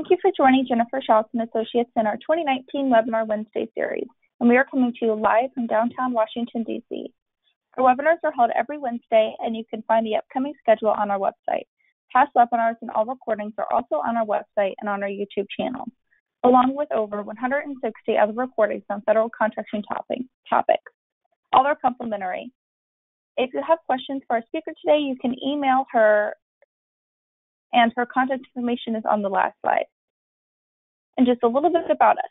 Thank you for joining Jennifer Schaus and Associates in our 2019 Webinar Wednesday series, and we are coming to you live from downtown Washington, D.C. Our webinars are held every Wednesday, and you can find the upcoming schedule on our website. Past webinars and all recordings are also on our website and on our YouTube channel, along with over 160 other recordings on federal contracting topics. All are complimentary. If you have questions for our speaker today, you can email her, and her contact information is on the last slide. And just a little bit about us.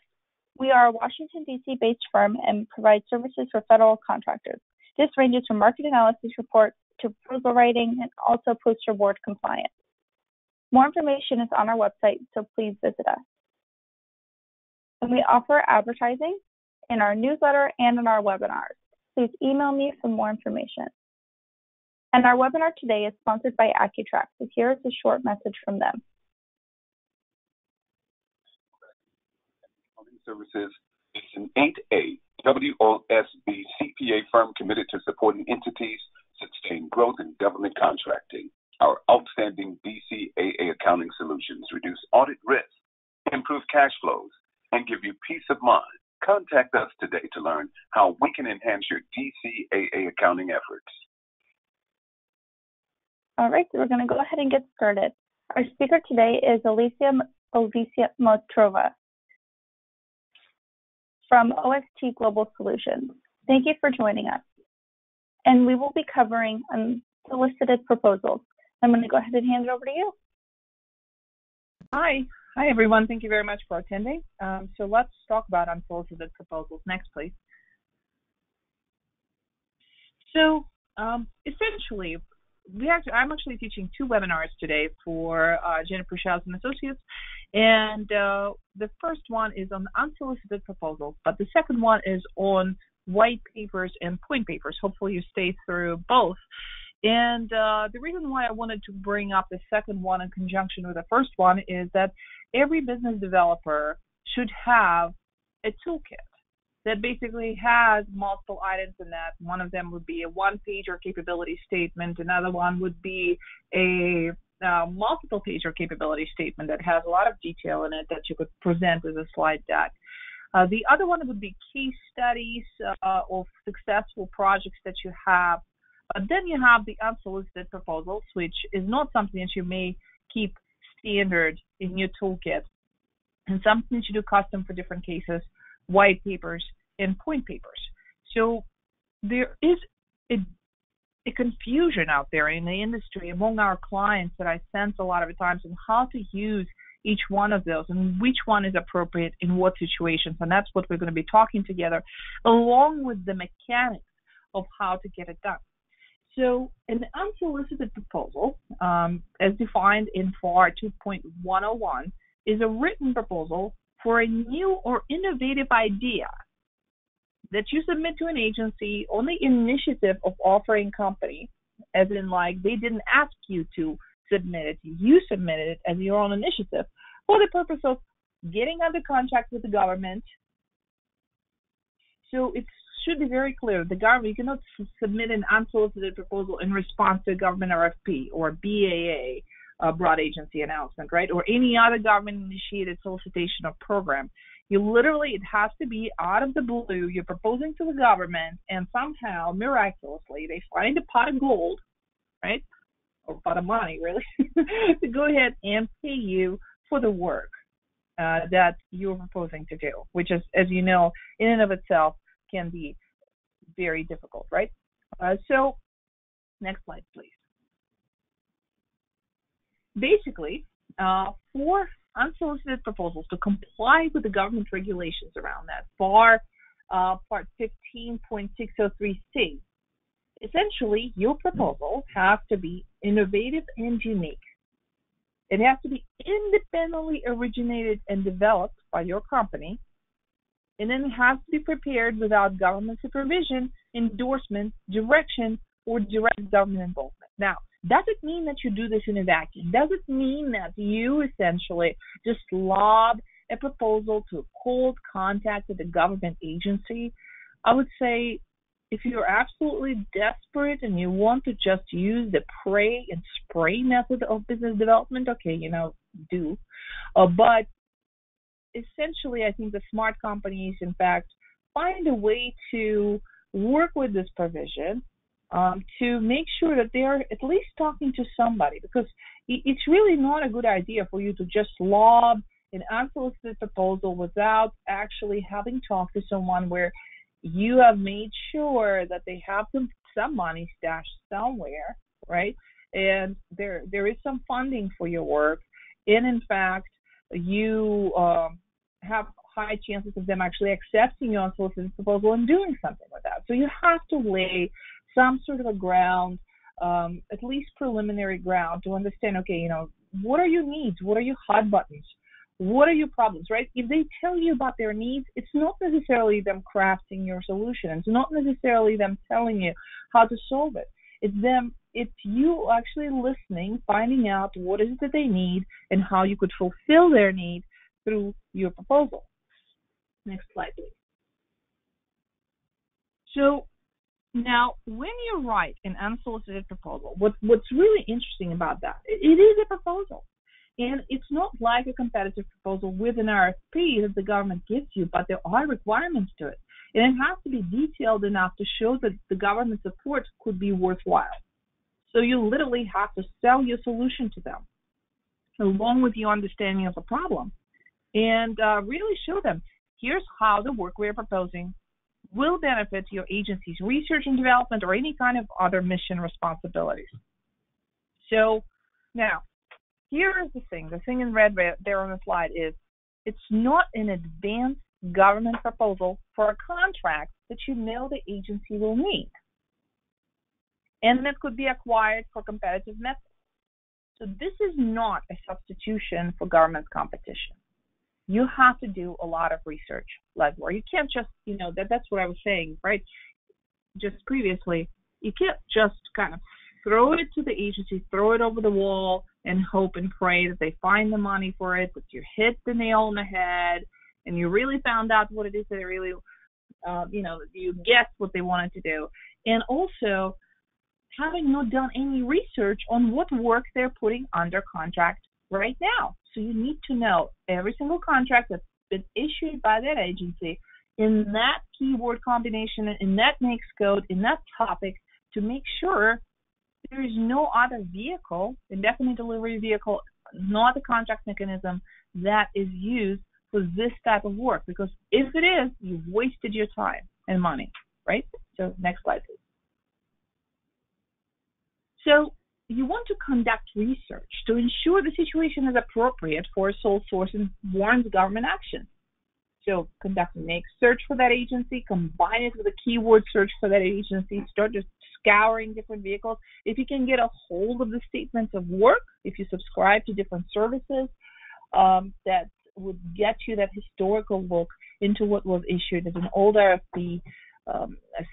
We are a Washington, D.C. based firm and provide services for federal contractors. This ranges from market analysis reports to proposal writing and also post-award compliance. More information is on our website, so please visit us. And we offer advertising in our newsletter and in our webinars. Please email me for more information. And our webinar today is sponsored by AccuTrack, so here is a short message from them. Services is an 8A WOSB CPA firm committed to supporting entities, sustain growth in government contracting. Our outstanding DCAA accounting solutions reduce audit risk, improve cash flows, and give you peace of mind. Contact us today to learn how we can enhance your DCAA accounting efforts. All right, so we're going to go ahead and get started. Our speaker today is Alicia Mostrova from OST Global Solutions. Thank you for joining us. And we will be covering unsolicited proposals. I'm going to go ahead and hand it over to you. Hi, everyone. Thank you very much for attending. So let's talk about unsolicited proposals. Next, please. So essentially, I'm actually teaching two webinars today for Jennifer Schaus and Associates, and the first one is on unsolicited proposals, but the second one is on white papers and point papers. Hopefully you stay through both. And the reason why I wanted to bring up the second one in conjunction with the first one is that every business developer should have a toolkit that basically has multiple items in that. One of them would be a one-pager capability statement. Another one would be a multiple-pager capability statement that has a lot of detail in it that you could present as a slide deck. The other one would be case studies of successful projects that you have. But then you have the unsolicited proposals, which is not something that you may keep standard in your toolkit, and something that you do custom for different cases, white papers and point papers. So there is a confusion out there in the industry among our clients that I sense a lot of the times on how to use each one of those and which one is appropriate in what situations. And that's what we're going to be talking together, along with the mechanics of how to get it done. So an unsolicited proposal, as defined in FAR 2.101, is a written proposal for a new or innovative idea that you submit to an agency on the initiative of offering company, as in like they didn't ask you to submit it, you submitted it as your own initiative for the purpose of getting under contract with the government. So it should be very clear, the government, you cannot submit an unsolicited proposal in response to a government RFP or BAA, broad agency announcement, right, or any other government-initiated solicitation or program. You literally, it has to be out of the blue. You're proposing to the government, and somehow, miraculously, they find a pot of gold, right, or pot of money, really, to go ahead and pay you for the work that you're proposing to do, which is, as you know, in and of itself, can be very difficult, right? So, next slide, please. Basically, for unsolicited proposals to comply with the government regulations around that, FAR Part 15.603C, essentially, your proposal has to be innovative and unique. It has to be independently originated and developed by your company, and then it has to be prepared without government supervision, endorsement, direction, or direct government involvement. Now, does it mean that you do this in a vacuum? Does it mean that you essentially just lob a proposal to a cold contact with a government agency? I would say if you're absolutely desperate and you want to just use the pray and spray method of business development, okay, do. But essentially, I think the smart companies, in fact, find a way to work with this provision to make sure that they're at least talking to somebody, because it's really not a good idea for you to just lob an unsolicited proposal without actually having talked to someone where you have made sure that they have some money stashed somewhere, right? And there is some funding for your work, and in fact, you have high chances of them actually accepting your unsolicited proposal and doing something with that. So you have to lay some sort of a ground, at least preliminary ground, to understand, okay, what are your needs? What are your hot buttons? What are your problems, right? If they tell you about their needs, it's not necessarily them crafting your solution. It's not necessarily them telling you how to solve it. It's you actually listening, finding out what is it that they need and how you could fulfill their need through your proposal. Next slide, please. So now, when you write an unsolicited proposal, what's really interesting about that, it is a proposal. And it's not like a competitive proposal with an RFP that the government gives you, but there are requirements to it. And it has to be detailed enough to show that the government support could be worthwhile. So you literally have to sell your solution to them, along with your understanding of the problem, and really show them, here's how the work we're proposing will benefit your agency's research and development or any kind of other mission responsibilities. So now, here is the thing in red there on the slide is, it's not an advanced government proposal for a contract that the agency will need, and that could be acquired for competitive methods. So this is not a substitution for government competition. You have to do a lot of research, legwork. You can't just, that's what I was saying, right? Just previously, you can't just kind of throw it to the agency, throw it over the wall, and hope and pray that they find the money for it, that you hit the nail on the head, and you really found out what it is that they really, you guessed what they wanted to do. And also, having not done any research on what work they're putting under contract right now. So you need to know every single contract that's been issued by that agency in that keyword combination, in that NAICS code, in that topic, to make sure there is no other vehicle, indefinite delivery vehicle, not a contract mechanism that is used for this type of work. Because if it is, you've wasted your time and money, right? So next slide, please. So you want to conduct research to ensure the situation is appropriate for a sole source and warrants government action. So conduct a NAICS search for that agency, combine it with a keyword search for that agency, start just scouring different vehicles. If you can get a hold of the statements of work, if you subscribe to different services that would get you that historical look into what was issued as an old RFP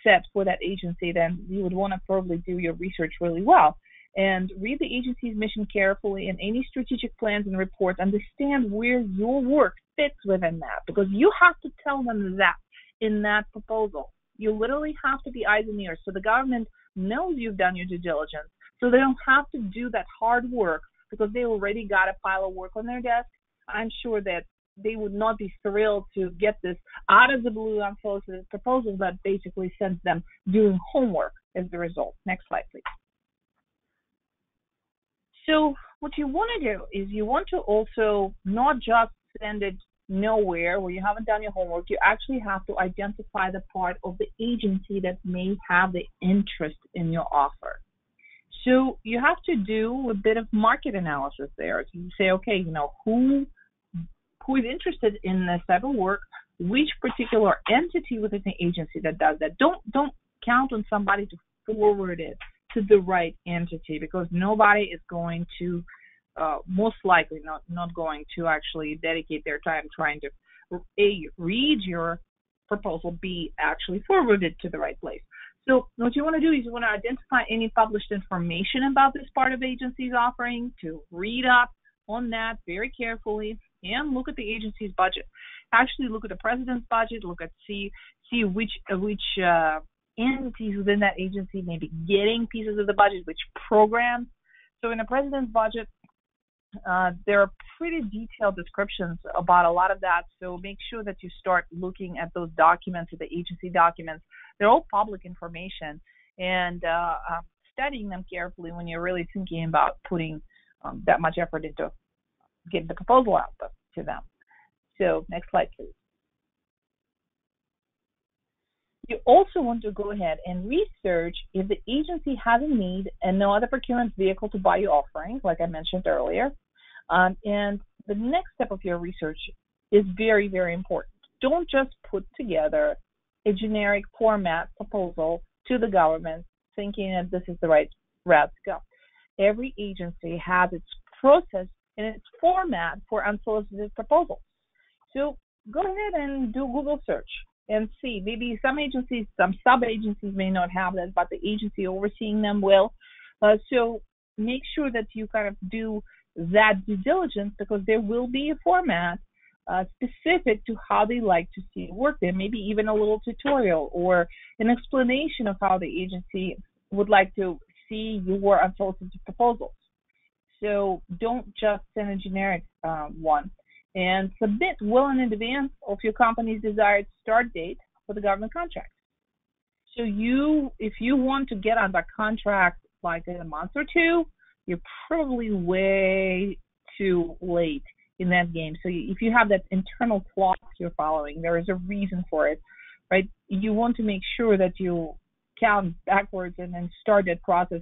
set for that agency, then you would want to probably do your research really well. And read the agency's mission carefully, and any strategic plans and reports, understand where your work fits within that, because you have to tell them that in that proposal. You literally have to be eyes and ears, so the government knows you've done your due diligence, so they don't have to do that hard work because they already got a pile of work on their desk. I'm sure that they would not be thrilled to get this out of the blue unsolicited proposal that basically sends them doing homework as the result. Next slide, please. So what you want to do is you want to also not just send it nowhere where you haven't done your homework. You actually have to identify the part of the agency that may have the interest in your offer. So you have to do a bit of market analysis there. So you say, okay, who is interested in this type of work, which particular entity within the agency that does that. Don't count on somebody to forward it to the right entity, because nobody is going to, most likely not going to actually dedicate their time trying to A, read your proposal, B, actually forward it to the right place. So what you want to do is you want to identify any published information about this part of the agency's offering, to read up on that very carefully, and look at the agency's budget. Actually look at the president's budget, see which entities within that agency may be getting pieces of the budget, which programs. So in the president's budget, there are pretty detailed descriptions about a lot of that. So make sure that you start looking at those documents, the agency documents. They're all public information, and studying them carefully when you're really thinking about putting that much effort into getting the proposal out to them. So next slide, please. You also want to go ahead and research if the agency has a need and no other procurement vehicle to buy your offering, like I mentioned earlier. And the next step of your research is very, very important. Don't just put together a generic format proposal to the government thinking that this is the right route to go. Every agency has its process and its format for unsolicited proposals. So go ahead and do Google search and see. Maybe some agencies, some sub-agencies may not have that, but the agency overseeing them will. So make sure that you kind of do that due diligence, because there will be a format specific to how they like to see it work. There may be even a little tutorial or an explanation of how the agency would like to see your unsolicited proposals. So don't just send a generic one. And submit well in advance of your company's desired start date for the government contract. So if you want to get on that contract like in a month or two, you're probably way too late in that game. So if you have that internal clock you're following, there is a reason for it, right? You want to make sure that you count backwards and then start that process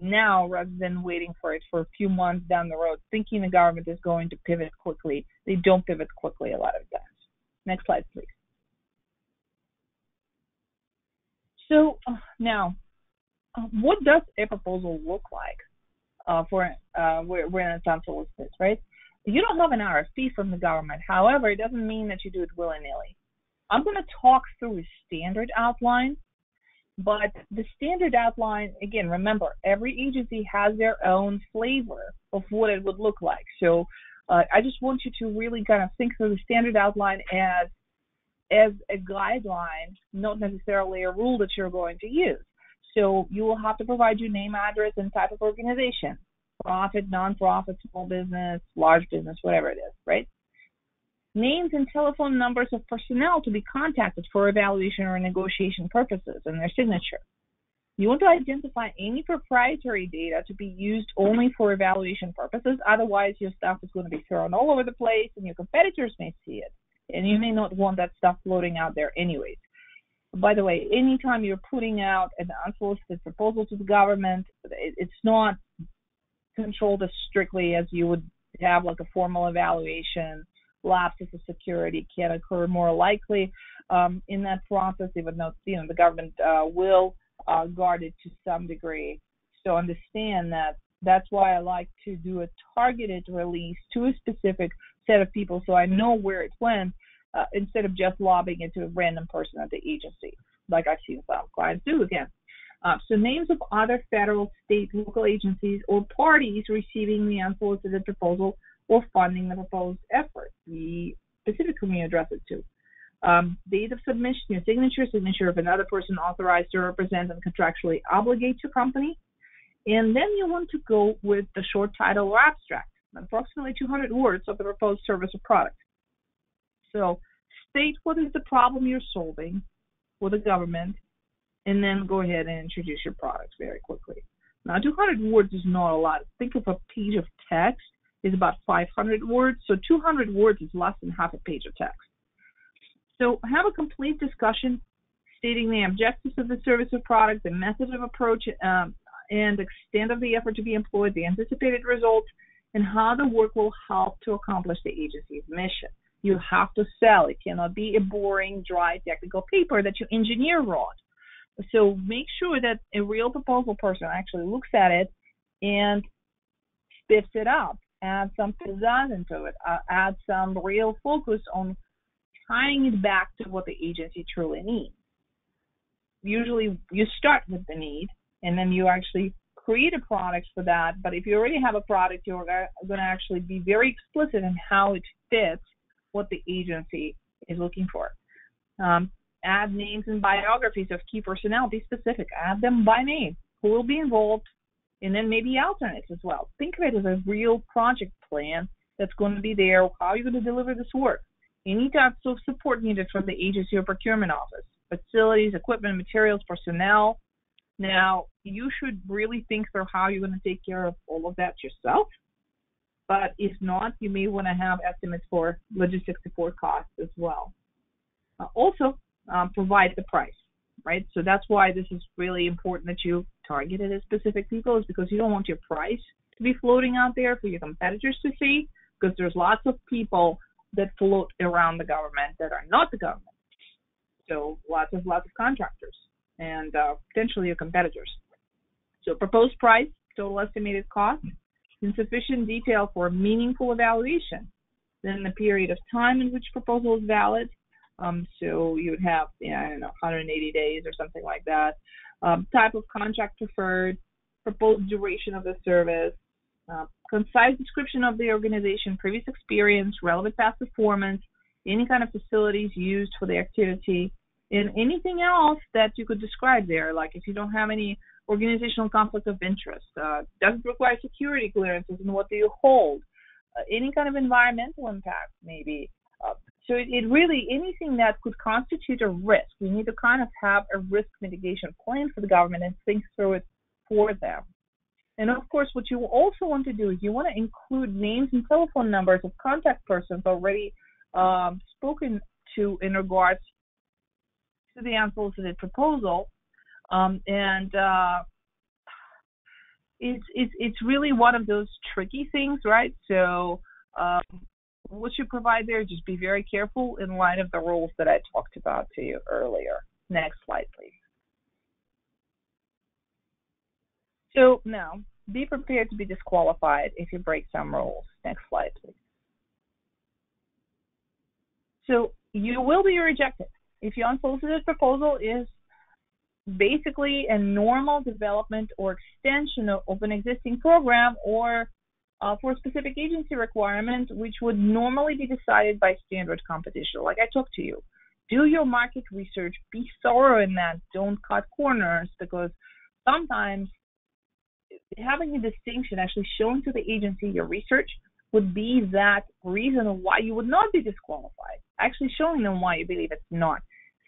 now rather than waiting for it for a few months down the road, thinking the government is going to pivot quickly. They don't pivot quickly a lot of times. Next slide, please. So now, what does a proposal look like when it's unsolicited, right? You don't have an RFP from the government. However, it doesn't mean that you do it willy-nilly. I'm going to talk through a standard outline. But the standard outline, again, remember, every agency has their own flavor of what it would look like. So I just want you to really kind of think through the standard outline as a guideline, not necessarily a rule that you're going to use. So you will have to provide your name, address, and type of organization, profit, nonprofit, small business, large business, whatever it is, right? Names and telephone numbers of personnel to be contacted for evaluation or negotiation purposes and their signature. You want to identify any proprietary data to be used only for evaluation purposes. Otherwise, your stuff is going to be thrown all over the place and your competitors may see it. And you may not want that stuff floating out there anyways. By the way, anytime you're putting out an unsolicited proposal to the government, it's not controlled as strictly as you would have like a formal evaluation. Lapses of security can occur more likely in that process, even though the government will guard it to some degree. So understand that. That's why I like to do a targeted release to a specific set of people, so I know where it went instead of just lobbing it to a random person at the agency, like I've seen some clients do again. So names of other federal, state, local agencies or parties receiving the unsolicited proposal or funding the proposed effort, the specific whom you address it to. Date of submission, your signature of another person authorized to represent and contractually obligate your company. And then you want to go with the short title or abstract, approximately 200 words of the proposed service or product. So state what is the problem you're solving for the government, and then go ahead and introduce your products very quickly. Now, 200 words is not a lot. Think of a page of text is about 500 words, so 200 words is less than half a page of text. So have a complete discussion stating the objectives of the service or product, the method of approach, and extent of the effort to be employed, the anticipated results, and how the work will help to accomplish the agency's mission. You have to sell. It cannot be a boring, dry technical paper that your engineer wrote. So make sure that a real proposal person actually looks at it and spits it up. Add some pizzazz into it, add some real focus on tying it back to what the agency truly needs. Usually you start with the need, and then you actually create a product for that. But if you already have a product, you're going to actually be very explicit in how it fits what the agency is looking for. Add names and biographies of key personnel. Be specific. Add them by name. Who will be involved? And then maybe alternates as well. Think of it as a real project plan that's going to be there. How are you going to deliver this work? Any types of support needed from the agency or procurement office. Facilities, equipment, materials, personnel. Now, you should really think through how you're going to take care of all of that yourself. But if not, you may want to have estimates for logistics support costs as well. Also, provide the price, right? So that's why this is really important that you target it at specific people, is because you don't want your price to be floating out there for your competitors to see, because there's lots of people that float around the government that are not the government. So lots of contractors and potentially your competitors. So proposed price, total estimated cost, insufficient detail for meaningful evaluation. Then the period of time in which proposal is valid. So you would have, 180 days or something like that. Type of contract preferred, proposed duration of the service, concise description of the organization, previous experience, relevant past performance, any kind of facilities used for the activity, and anything else that you could describe there, like if you don't have any organizational conflict of interest, doesn't require security clearances, and what do you hold, any kind of environmental impact maybe. So it really, anything that could constitute a risk, you need to kind of have a risk mitigation plan for the government and think through it for them. And of course, what you also want to do is you want to include names and telephone numbers of contact persons already spoken to in regards to the unsolicited proposal. It's really one of those tricky things, right? So what you provide there, just be very careful in light of the rules that I talked about to you earlier. Next slide, please. So now, be prepared to be disqualified if you break some rules. Next slide, please. So you will be rejected if your unsolicited proposal is basically a normal development or extension of an existing program, or for a specific agency requirement, which would normally be decided by standard competition. Like I talked to you, do your market research, be thorough in that, don't cut corners, because sometimes having a distinction, actually showing to the agency your research, would be that reason why you would not be disqualified, actually showing them why you believe it's not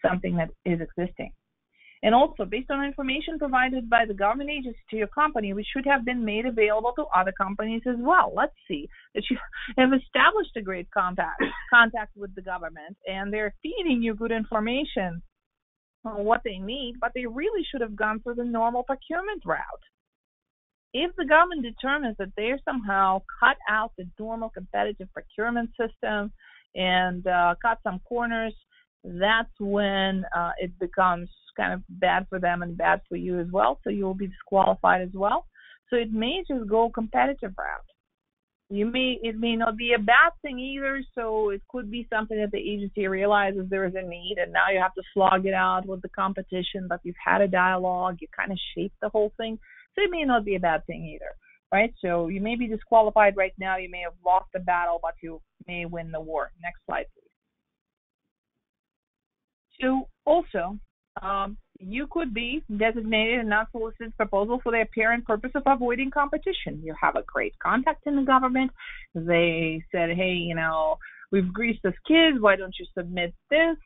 something that is existing. And also, based on information provided by the government agency to your company, which should have been made available to other companies as well. Let's see that you have established a great contact with the government, and they're feeding you good information on what they need, but they really should have gone through the normal procurement route. If the government determines that they somehow cut out the normal competitive procurement system and cut some corners, that's when it becomes kind of bad for them and bad for you as well. So you will be disqualified as well. So it may just go competitive route. It may not be a bad thing either. So it could be something that the agency realizes there is a need, and now you have to slog it out with the competition, but you've had a dialogue, you kind of shaped the whole thing. So it may not be a bad thing either, right? So you may be disqualified right now. You may have lost the battle, but you may win the war. Next slide, please. So also, you could be designated an unsolicited proposal for the apparent purpose of avoiding competition. You have a great contact in the government. They said, hey, we've greased the skids. Why don't you submit this?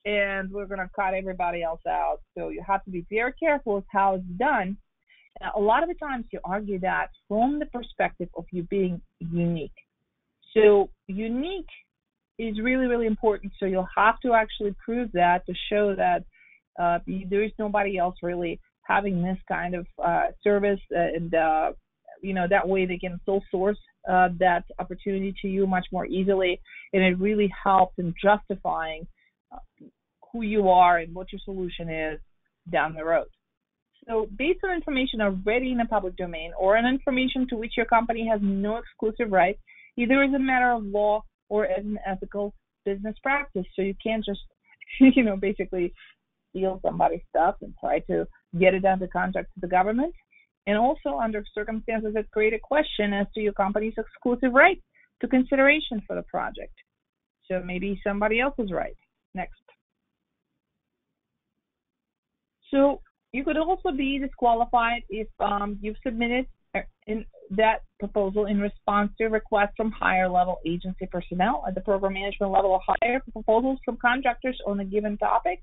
And we're going to cut everybody else out. So you have to be very careful with how it's done. A lot of the times you argue that from the perspective of you being unique. So unique is really, really important. So you'll have to actually prove that to show that there is nobody else really having this kind of service, and that way they can sole source that opportunity to you much more easily, and it really helps in justifying who you are and what your solution is down the road. So based on information already in the public domain or on information to which your company has no exclusive rights, either as a matter of law or as an ethical business practice. So you can't just, basically steal somebody's stuff and try to get it under contract to the government. And also under circumstances that create a question as to your company's exclusive right to consideration for the project. So maybe somebody else is right. Next. So you could also be disqualified if you've submitted in that proposal in response to requests from higher level agency personnel at the program management level or higher for proposals from contractors on a given topic,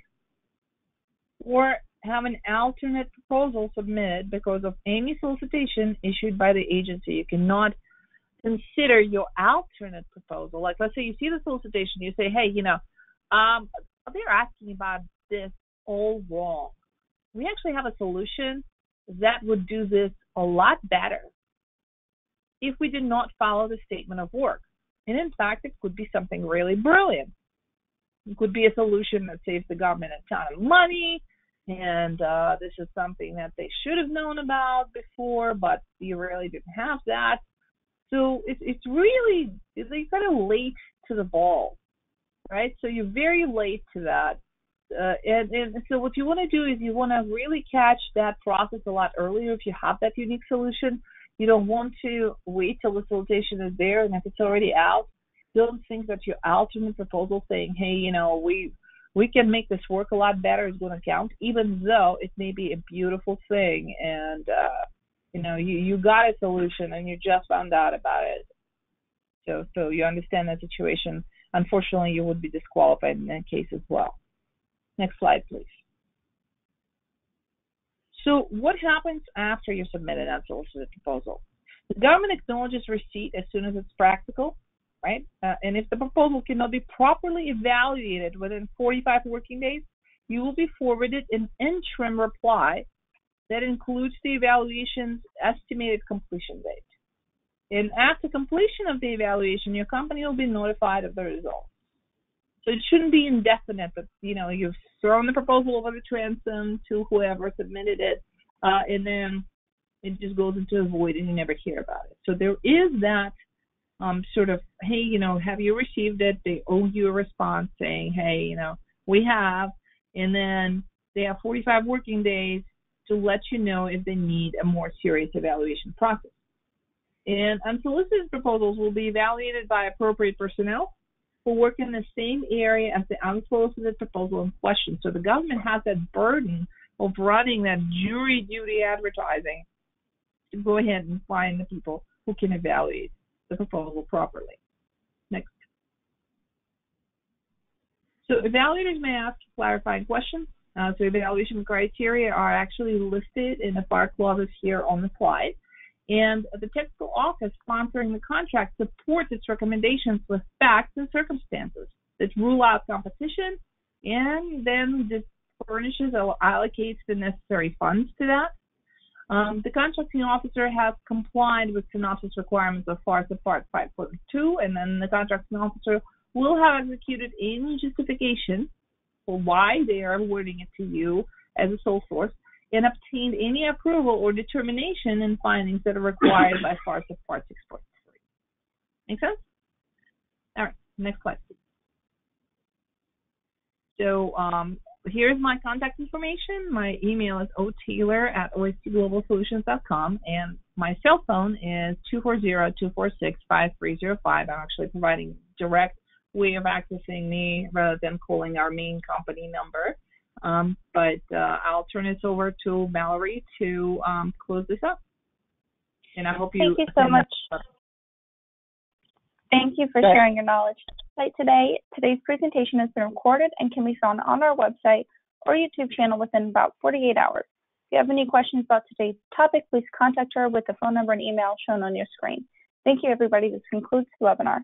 or have an alternate proposal submitted because of any solicitation issued by the agency. You cannot consider your alternate proposal. Like, let's say you see the solicitation, you say, hey, they're asking about this all wrong. We actually have a solution that would do this a lot better if we did not follow the statement of work. And in fact, it could be something really brilliant. It could be a solution that saves the government a ton of money, and this is something that they should have known about before, but you really didn't have that. So it's really, you're kind of late to the ball, right? So you're very late to that. And so what you want to do is you want to really catch that process a lot earlier if you have that unique solution. You don't want to wait till the solicitation is there, and if it's already out, don't think that your alternate proposal saying, hey, we can make this work a lot better is going to count, even though it may be a beautiful thing and, you got a solution and you just found out about it. So you understand that situation. Unfortunately, you would be disqualified in that case as well. Next slide, please. So what happens after you submit an unsolicited proposal? The government acknowledges receipt as soon as it's practical, right? And if the proposal cannot be properly evaluated within 45 working days, you will be forwarded an interim reply that includes the evaluation's estimated completion date. And after completion of the evaluation, your company will be notified of the results. So it shouldn't be indefinite, but you've thrown the proposal over the transom to whoever submitted it, and then it just goes into a void and you never hear about it. So there is that sort of, hey, have you received it? They owe you a response saying, hey, we have, and then they have 45 working days to let you know if they need a more serious evaluation process. And unsolicited proposals will be evaluated by appropriate personnel who work in the same area as the unsolicited proposal in question. So the government has that burden of running that jury duty advertising to go ahead and find the people who can evaluate the proposal properly. Next. So evaluators may ask clarifying questions. So evaluation criteria are actually listed in the FAR clauses here on the slide. And the technical office sponsoring the contract supports its recommendations with facts and circumstances that rule out competition, and then this furnishes or allocates the necessary funds to that. The contracting officer has complied with synopsis requirements of FAR Part 5.2, and then the contracting officer will have executed any justification for why they are awarding it to you as a sole source, and obtained any approval or determination in findings that are required by FAR Part 6.3. Make sense? All right, next slide, please. So here's my contact information. My email is otaylor@oscglobalsolutions.com, and my cell phone is 240-246-5305. I'm actually providing direct way of accessing me rather than calling our main company number. But I'll turn this over to Mallory to close this up. And I hope you. Thank you so much. Thank you for sharing your knowledge today. Today's presentation has been recorded and can be found on our website or YouTube channel within about 48 hours. If you have any questions about today's topic, please contact her with the phone number and email shown on your screen. Thank you, everybody. This concludes the webinar.